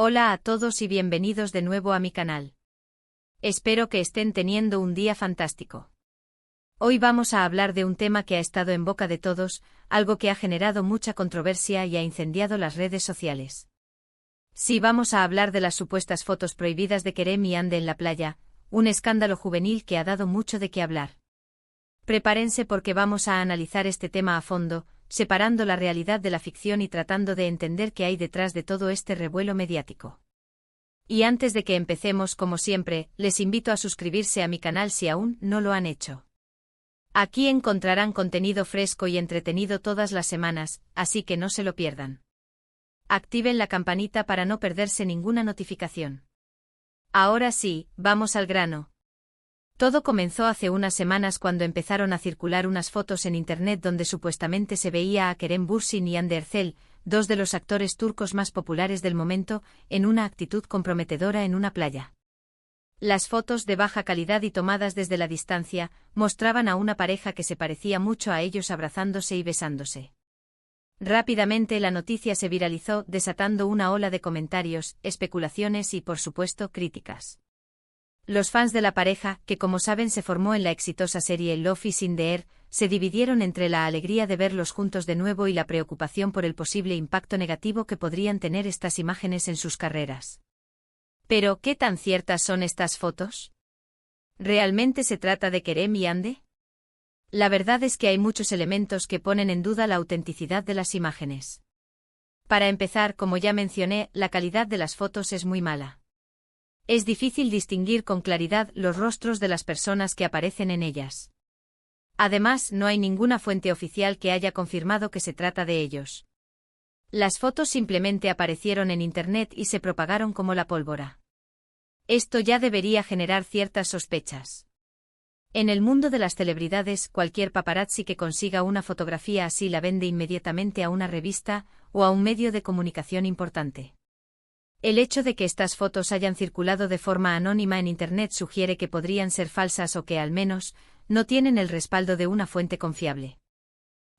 Hola a todos y bienvenidos de nuevo a mi canal. Espero que estén teniendo un día fantástico. Hoy vamos a hablar de un tema que ha estado en boca de todos, algo que ha generado mucha controversia y ha incendiado las redes sociales. Sí, vamos a hablar de las supuestas fotos prohibidas de Kerem y Yandé en la playa, un escándalo juvenil que ha dado mucho de qué hablar. Prepárense porque vamos a analizar este tema a fondo, separando la realidad de la ficción y tratando de entender qué hay detrás de todo este revuelo mediático. Y antes de que empecemos, como siempre, les invito a suscribirse a mi canal si aún no lo han hecho. Aquí encontrarán contenido fresco y entretenido todas las semanas, así que no se lo pierdan. Activen la campanita para no perderse ninguna notificación. Ahora sí, vamos al grano. Todo comenzó hace unas semanas cuando empezaron a circular unas fotos en internet donde supuestamente se veía a Kerem Bürsin y Hande Erçel, dos de los actores turcos más populares del momento, en una actitud comprometedora en una playa. Las fotos, de baja calidad y tomadas desde la distancia, mostraban a una pareja que se parecía mucho a ellos abrazándose y besándose. Rápidamente la noticia se viralizó, desatando una ola de comentarios, especulaciones y, por supuesto, críticas. Los fans de la pareja, que como saben se formó en la exitosa serie Love is in the Air, se dividieron entre la alegría de verlos juntos de nuevo y la preocupación por el posible impacto negativo que podrían tener estas imágenes en sus carreras. Pero, ¿qué tan ciertas son estas fotos? ¿Realmente se trata de Kerem y Yandé? La verdad es que hay muchos elementos que ponen en duda la autenticidad de las imágenes. Para empezar, como ya mencioné, la calidad de las fotos es muy mala. Es difícil distinguir con claridad los rostros de las personas que aparecen en ellas. Además, no hay ninguna fuente oficial que haya confirmado que se trata de ellos. Las fotos simplemente aparecieron en Internet y se propagaron como la pólvora. Esto ya debería generar ciertas sospechas. En el mundo de las celebridades, cualquier paparazzi que consiga una fotografía así la vende inmediatamente a una revista o a un medio de comunicación importante. El hecho de que estas fotos hayan circulado de forma anónima en Internet sugiere que podrían ser falsas o que, al menos, no tienen el respaldo de una fuente confiable.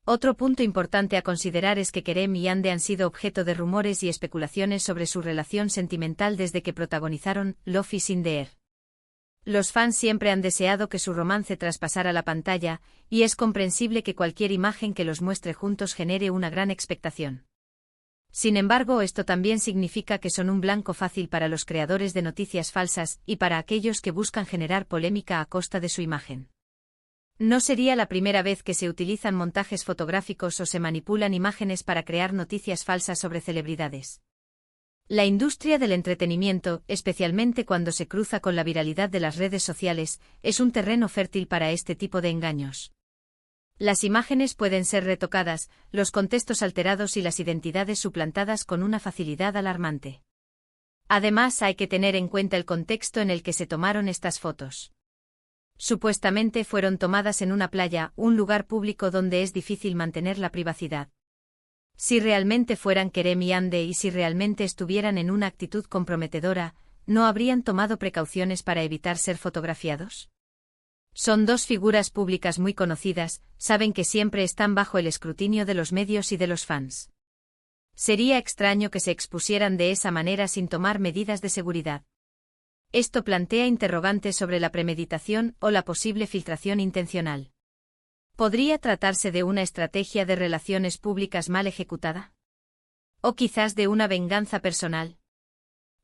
Otro punto importante a considerar es que Kerem y Yandé han sido objeto de rumores y especulaciones sobre su relación sentimental desde que protagonizaron Love is in the Air. Los fans siempre han deseado que su romance traspasara la pantalla, y es comprensible que cualquier imagen que los muestre juntos genere una gran expectación. Sin embargo, esto también significa que son un blanco fácil para los creadores de noticias falsas y para aquellos que buscan generar polémica a costa de su imagen. No sería la primera vez que se utilizan montajes fotográficos o se manipulan imágenes para crear noticias falsas sobre celebridades. La industria del entretenimiento, especialmente cuando se cruza con la viralidad de las redes sociales, es un terreno fértil para este tipo de engaños. Las imágenes pueden ser retocadas, los contextos alterados y las identidades suplantadas con una facilidad alarmante. Además, hay que tener en cuenta el contexto en el que se tomaron estas fotos. Supuestamente fueron tomadas en una playa, un lugar público donde es difícil mantener la privacidad. Si realmente fueran Kerem y Yandé y si realmente estuvieran en una actitud comprometedora, ¿no habrían tomado precauciones para evitar ser fotografiados? Son dos figuras públicas muy conocidas, saben que siempre están bajo el escrutinio de los medios y de los fans. Sería extraño que se expusieran de esa manera sin tomar medidas de seguridad. Esto plantea interrogantes sobre la premeditación o la posible filtración intencional. ¿Podría tratarse de una estrategia de relaciones públicas mal ejecutada? ¿O quizás de una venganza personal?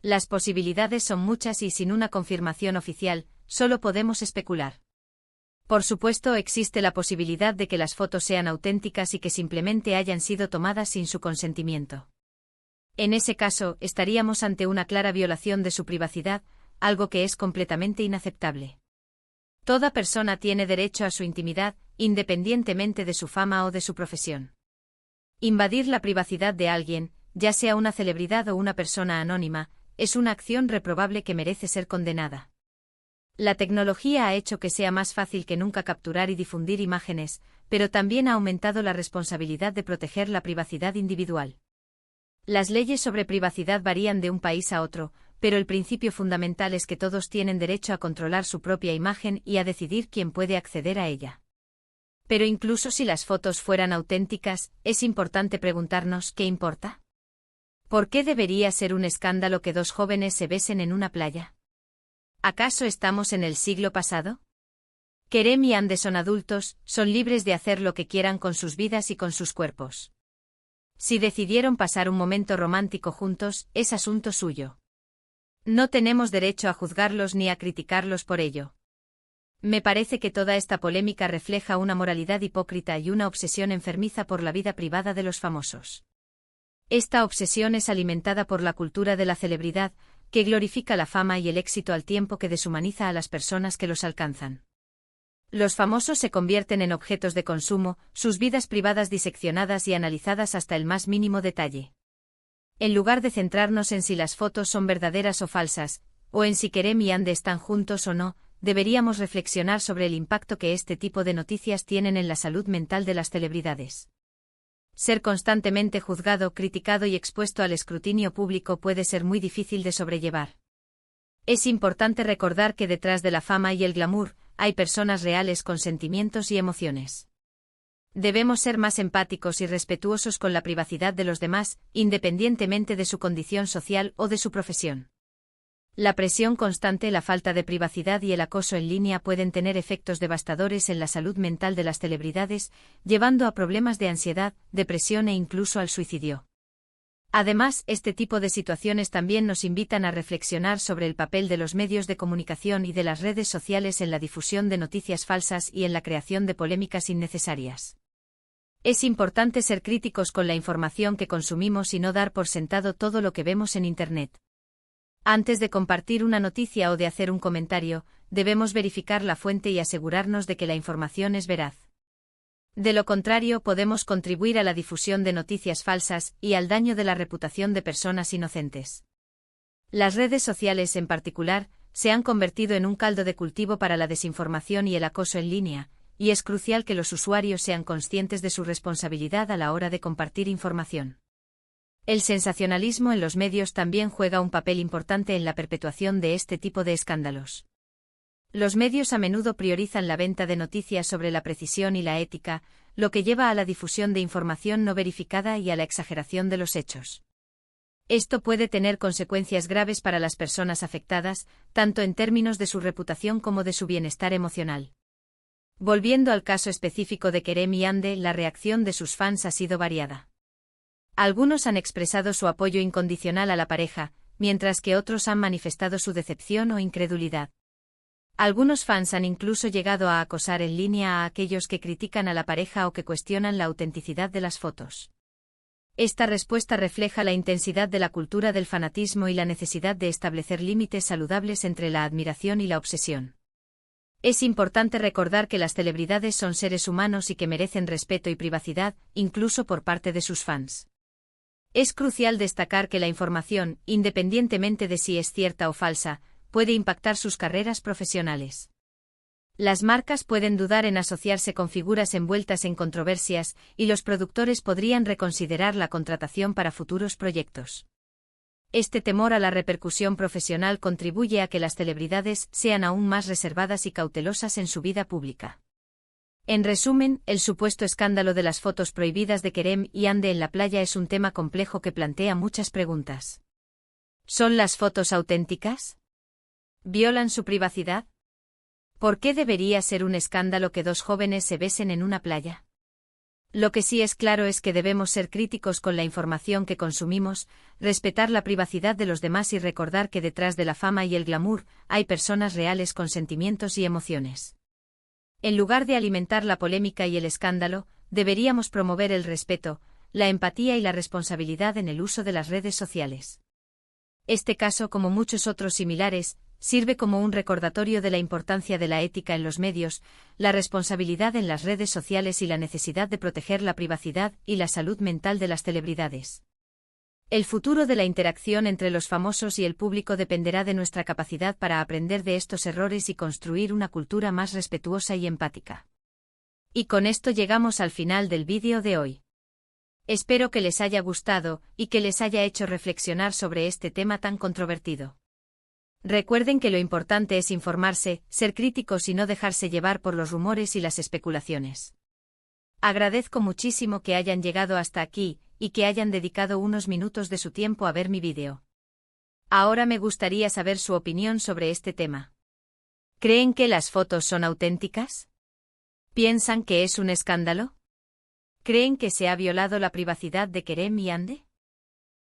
Las posibilidades son muchas y sin una confirmación oficial, solo podemos especular. Por supuesto, existe la posibilidad de que las fotos sean auténticas y que simplemente hayan sido tomadas sin su consentimiento. En ese caso, estaríamos ante una clara violación de su privacidad, algo que es completamente inaceptable. Toda persona tiene derecho a su intimidad, independientemente de su fama o de su profesión. Invadir la privacidad de alguien, ya sea una celebridad o una persona anónima, es una acción reprobable que merece ser condenada. La tecnología ha hecho que sea más fácil que nunca capturar y difundir imágenes, pero también ha aumentado la responsabilidad de proteger la privacidad individual. Las leyes sobre privacidad varían de un país a otro, pero el principio fundamental es que todos tienen derecho a controlar su propia imagen y a decidir quién puede acceder a ella. Pero incluso si las fotos fueran auténticas, es importante preguntarnos ¿qué importa? ¿Por qué debería ser un escándalo que dos jóvenes se besen en una playa? ¿Acaso estamos en el siglo pasado? Kerem y Ande son adultos, son libres de hacer lo que quieran con sus vidas y con sus cuerpos. Si decidieron pasar un momento romántico juntos, es asunto suyo. No tenemos derecho a juzgarlos ni a criticarlos por ello. Me parece que toda esta polémica refleja una moralidad hipócrita y una obsesión enfermiza por la vida privada de los famosos. Esta obsesión es alimentada por la cultura de la celebridad, que glorifica la fama y el éxito al tiempo que deshumaniza a las personas que los alcanzan. Los famosos se convierten en objetos de consumo, sus vidas privadas diseccionadas y analizadas hasta el más mínimo detalle. En lugar de centrarnos en si las fotos son verdaderas o falsas, o en si Kerem y Ande están juntos o no, deberíamos reflexionar sobre el impacto que este tipo de noticias tienen en la salud mental de las celebridades. Ser constantemente juzgado, criticado y expuesto al escrutinio público puede ser muy difícil de sobrellevar. Es importante recordar que detrás de la fama y el glamour, hay personas reales con sentimientos y emociones. Debemos ser más empáticos y respetuosos con la privacidad de los demás, independientemente de su condición social o de su profesión. La presión constante, la falta de privacidad y el acoso en línea pueden tener efectos devastadores en la salud mental de las celebridades, llevando a problemas de ansiedad, depresión e incluso al suicidio. Además, este tipo de situaciones también nos invitan a reflexionar sobre el papel de los medios de comunicación y de las redes sociales en la difusión de noticias falsas y en la creación de polémicas innecesarias. Es importante ser críticos con la información que consumimos y no dar por sentado todo lo que vemos en Internet. Antes de compartir una noticia o de hacer un comentario, debemos verificar la fuente y asegurarnos de que la información es veraz. De lo contrario, podemos contribuir a la difusión de noticias falsas y al daño de la reputación de personas inocentes. Las redes sociales, en particular, se han convertido en un caldo de cultivo para la desinformación y el acoso en línea, y es crucial que los usuarios sean conscientes de su responsabilidad a la hora de compartir información. El sensacionalismo en los medios también juega un papel importante en la perpetuación de este tipo de escándalos. Los medios a menudo priorizan la venta de noticias sobre la precisión y la ética, lo que lleva a la difusión de información no verificada y a la exageración de los hechos. Esto puede tener consecuencias graves para las personas afectadas, tanto en términos de su reputación como de su bienestar emocional. Volviendo al caso específico de Kerem y Ande, la reacción de sus fans ha sido variada. Algunos han expresado su apoyo incondicional a la pareja, mientras que otros han manifestado su decepción o incredulidad. Algunos fans han incluso llegado a acosar en línea a aquellos que critican a la pareja o que cuestionan la autenticidad de las fotos. Esta respuesta refleja la intensidad de la cultura del fanatismo y la necesidad de establecer límites saludables entre la admiración y la obsesión. Es importante recordar que las celebridades son seres humanos y que merecen respeto y privacidad, incluso por parte de sus fans. Es crucial destacar que la información, independientemente de si es cierta o falsa, puede impactar sus carreras profesionales. Las marcas pueden dudar en asociarse con figuras envueltas en controversias, y los productores podrían reconsiderar la contratación para futuros proyectos. Este temor a la repercusión profesional contribuye a que las celebridades sean aún más reservadas y cautelosas en su vida pública. En resumen, el supuesto escándalo de las fotos prohibidas de Kerem y Ande en la playa es un tema complejo que plantea muchas preguntas. ¿Son las fotos auténticas? ¿Violan su privacidad? ¿Por qué debería ser un escándalo que dos jóvenes se besen en una playa? Lo que sí es claro es que debemos ser críticos con la información que consumimos, respetar la privacidad de los demás y recordar que detrás de la fama y el glamour hay personas reales con sentimientos y emociones. En lugar de alimentar la polémica y el escándalo, deberíamos promover el respeto, la empatía y la responsabilidad en el uso de las redes sociales. Este caso, como muchos otros similares, sirve como un recordatorio de la importancia de la ética en los medios, la responsabilidad en las redes sociales y la necesidad de proteger la privacidad y la salud mental de las celebridades. El futuro de la interacción entre los famosos y el público dependerá de nuestra capacidad para aprender de estos errores y construir una cultura más respetuosa y empática. Y con esto llegamos al final del vídeo de hoy. Espero que les haya gustado y que les haya hecho reflexionar sobre este tema tan controvertido. Recuerden que lo importante es informarse, ser críticos y no dejarse llevar por los rumores y las especulaciones. Agradezco muchísimo que hayan llegado hasta aquí, y que hayan dedicado unos minutos de su tiempo a ver mi vídeo. Ahora me gustaría saber su opinión sobre este tema. ¿Creen que las fotos son auténticas? ¿Piensan que es un escándalo? ¿Creen que se ha violado la privacidad de Kerem y Hande?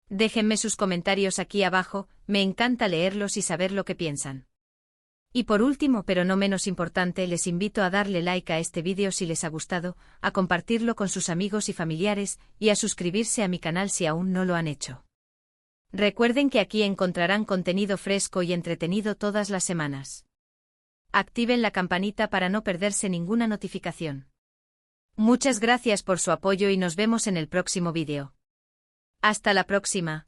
Déjenme sus comentarios aquí abajo, me encanta leerlos y saber lo que piensan. Y por último, pero no menos importante, les invito a darle like a este vídeo si les ha gustado, a compartirlo con sus amigos y familiares, y a suscribirse a mi canal si aún no lo han hecho. Recuerden que aquí encontrarán contenido fresco y entretenido todas las semanas. Activen la campanita para no perderse ninguna notificación. Muchas gracias por su apoyo y nos vemos en el próximo vídeo. Hasta la próxima.